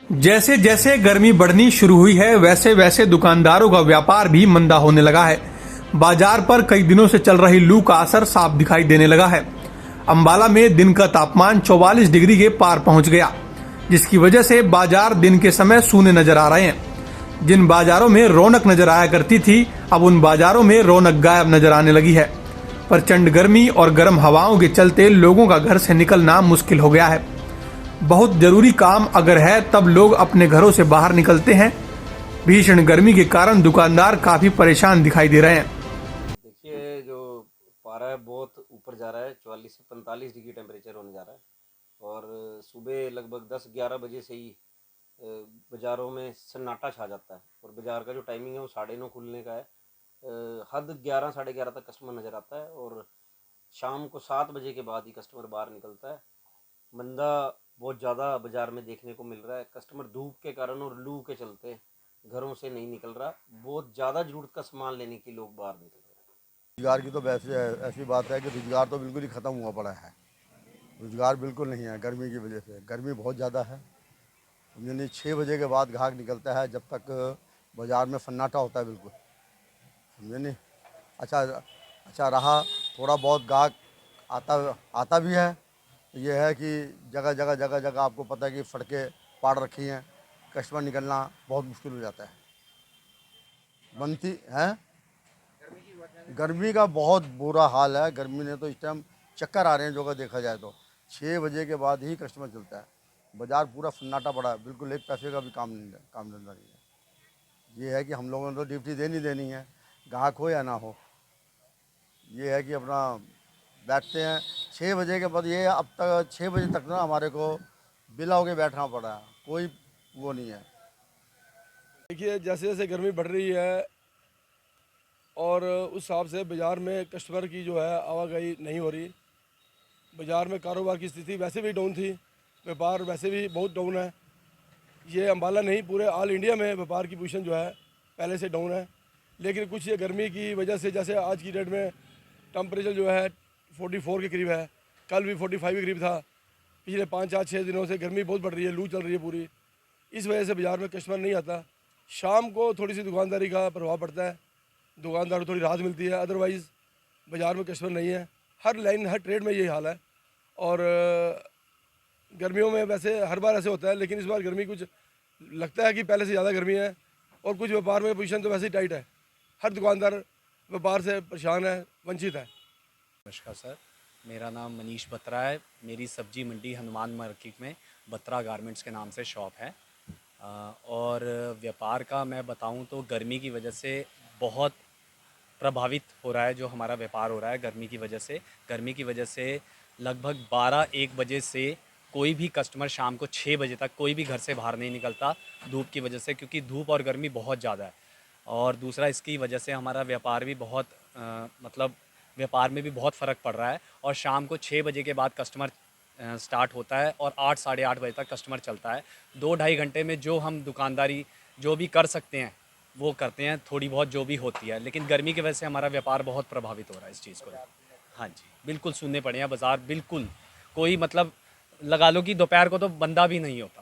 जैसे जैसे गर्मी बढ़नी शुरू हुई है वैसे वैसे दुकानदारों का व्यापार भी मंदा होने लगा है। बाजार पर कई दिनों से चल रही लू का असर साफ दिखाई देने लगा है। अंबाला में दिन का तापमान 44 डिग्री के पार पहुंच गया, जिसकी वजह से बाजार दिन के समय सूने नजर आ रहे हैं। जिन बाजारों में रौनक नजर आया करती थी, अब उन बाजारों में रौनक गायब नजर आने लगी है। प्रचंड गर्मी और गर्म हवाओं के चलते लोगों का घर से निकलना मुश्किल हो गया है। बहुत जरूरी काम अगर है तब लोग अपने घरों से बाहर निकलते हैं। भीषण गर्मी के कारण दुकानदार काफी परेशान दिखाई दे रहे हैं। देखिए, जो पारा है बहुत ऊपर जा रहा है, 44 से 45 डिग्री टेम्परेचर होने जा रहा है। और सुबह लगभग 10-11 बजे से ही बाज़ारों में सन्नाटा छा जाता है। और बाज़ार का जो टाइमिंग है वो 9:30 खुलने का है। हद 11 साढ़े 11 तक कस्टमर नज़र आता है और शाम को 7 बजे के बाद ही कस्टमर बाहर निकलता है। मंदा बहुत ज़्यादा बाज़ार में देखने को मिल रहा है। कस्टमर धूप के कारण और लू के चलते घरों से नहीं निकल रहा। बहुत ज़्यादा ज़रूरत का सामान लेने के लोग बाहर निकल रहे हैं। रोजगार की तो वैसे ऐसी बात है कि रोजगार तो बिल्कुल ही ख़त्म हुआ पड़ा है। रोजगार बिल्कुल नहीं है गर्मी की वजह से। गर्मी बहुत ज़्यादा है, यानी 6 बजे के बाद ग्राहक निकलता है, जब तक बाज़ार में सन्नाटा होता है बिल्कुल, समझे नहीं। अच्छा अच्छा रहा, थोड़ा बहुत ग्राहक आता भी है। ये है कि जगह जगह आपको पता है कि सड़कें पाड़ रखी हैं, कस्टमर निकलना बहुत मुश्किल हो जाता है। बनती है, गर्मी का बहुत बुरा हाल है। गर्मी ने तो इस टाइम चक्कर आ रहे हैं जो अगर देखा जाए तो 6 बजे के बाद ही कस्टमर चलता है। बाज़ार पूरा सन्नाटा पड़ा है, बिल्कुल एक पैसे का भी काम धंधा नहीं है। ये है कि हम लोगों ने तो ड्यूटी देनी है, ग्राहक हो या ना हो। ये है कि अपना बैठते हैं 6 बजे के बाद। ये अब तक 6 बजे तक ना हमारे को बिला होके बैठना पड़ा है, कोई वो नहीं है। देखिए, जैसे जैसे गर्मी बढ़ रही है और उस हिसाब से बाज़ार में कस्टमर की जो है आवाजाही नहीं हो रही। बाज़ार में कारोबार की स्थिति वैसे भी डाउन थी, व्यापार वैसे भी बहुत डाउन है। ये अम्बाला नहीं, पूरे ऑल इंडिया में व्यापार की पोजीशन जो है पहले से डाउन है। लेकिन कुछ ये गर्मी की वजह से, जैसे आज की डेट में टेम्परेचर जो है 44 के करीब है, कल भी 45 के करीब था। पिछले 5-4-6 दिनों से गर्मी बहुत बढ़ रही है, लू चल रही है पूरी। इस वजह से बाज़ार में कस्टमर नहीं आता। शाम को थोड़ी सी दुकानदारी का प्रभाव पड़ता है, दुकानदार को थोड़ी राहत मिलती है, अदरवाइज़ बाज़ार में कस्टमर नहीं है। हर लाइन हर ट्रेड में यही हाल है। और गर्मियों में वैसे हर बार ऐसे होता है, लेकिन इस बार गर्मी कुछ लगता है कि पहले से ज़्यादा गर्मी है। और कुछ व्यापार में पोजीशन तो वैसे ही टाइट है, हर दुकानदार व्यापार से परेशान है, वंचित है। नमस्कार सर, मेरा नाम मनीष बत्रा है। मेरी सब्जी मंडी हनुमान मार्केट में बत्रा गारमेंट्स के नाम से शॉप है। और व्यापार का मैं बताऊं तो गर्मी की वजह से बहुत प्रभावित हो रहा है जो हमारा व्यापार हो रहा है गर्मी की वजह से। गर्मी की वजह से लगभग 12-1 बजे से कोई भी कस्टमर शाम को 6 बजे तक कोई भी घर से बाहर नहीं निकलता धूप की वजह से, क्योंकि धूप और गर्मी बहुत ज़्यादा है। और दूसरा, इसकी वजह से हमारा व्यापार भी बहुत मतलब व्यापार में भी बहुत फ़र्क पड़ रहा है। और शाम को 6 बजे के बाद कस्टमर स्टार्ट होता है और 8 साढ़े 8 बजे तक कस्टमर चलता है। 2-2.5 घंटे में जो हम दुकानदारी जो भी कर सकते हैं वो करते हैं, थोड़ी बहुत जो भी होती है। लेकिन गर्मी की वजह से हमारा व्यापार बहुत प्रभावित हो रहा है इस चीज़ को। हाँ जी, बिल्कुल सुनने पड़े हैं बाज़ार, बिल्कुल कोई मतलब लगा लो कि दोपहर को तो बंदा भी नहीं होता।